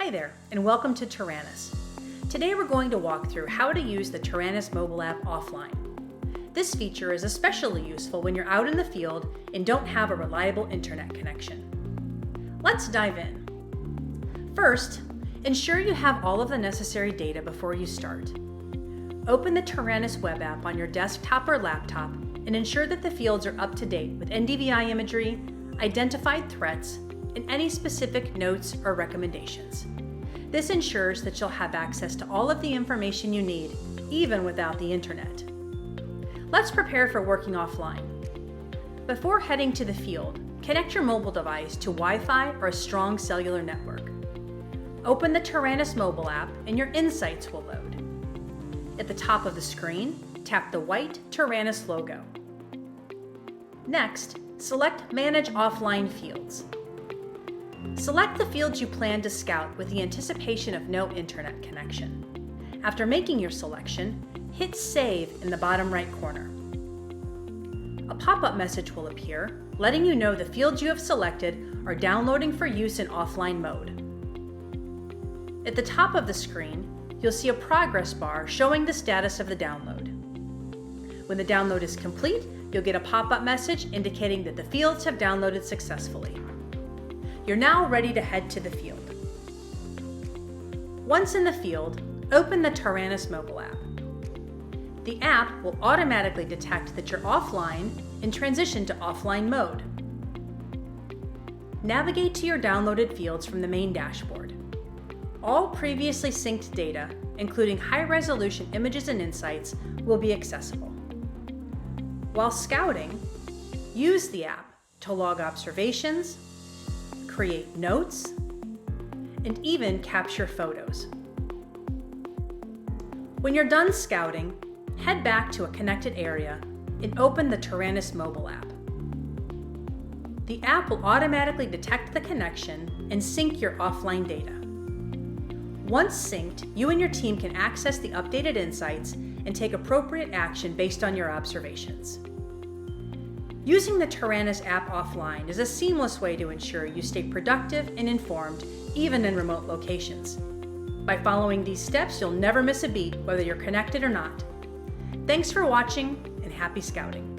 Hi there, and welcome to Taranis. Today we're going to walk through how to use the Taranis Mobile App offline. This feature is especially useful when you're out in the field and don't have a reliable internet connection. Let's dive in. First, ensure you have all of the necessary data before you start. Open the Taranis web app on your desktop or laptop and ensure that the fields are up to date with NDVI imagery, identified threats, and any specific notes or recommendations. This ensures that you'll have access to all of the information you need, even without the internet. Let's prepare for working offline. Before heading to the field, connect your mobile device to Wi-Fi or a strong cellular network. Open the Taranis Mobile App and your insights will load. At the top of the screen, tap the white Taranis logo. Next, select Manage Offline Fields. Select the fields you plan to scout with the anticipation of no internet connection. After making your selection, hit Save in the bottom right corner. A pop-up message will appear, letting you know the fields you have selected are downloading for use in offline mode. At the top of the screen, you'll see a progress bar showing the status of the download. When the download is complete, you'll get a pop-up message indicating that the fields have downloaded successfully. You're now ready to head to the field. Once in the field, open the Taranis Mobile App. The app will automatically detect that you're offline and transition to offline mode. Navigate to your downloaded fields from the main dashboard. All previously synced data, including high-resolution images and insights, will be accessible. While scouting, use the app to log observations, create notes, and even capture photos. When you're done scouting, head back to a connected area and open the Taranis mobile app. The app will automatically detect the connection and sync your offline data. Once synced, you and your team can access the updated insights and take appropriate action based on your observations. Using the Taranis app offline is a seamless way to ensure you stay productive and informed, even in remote locations. By following these steps, you'll never miss a beat, whether you're connected or not. Thanks for watching, and happy scouting.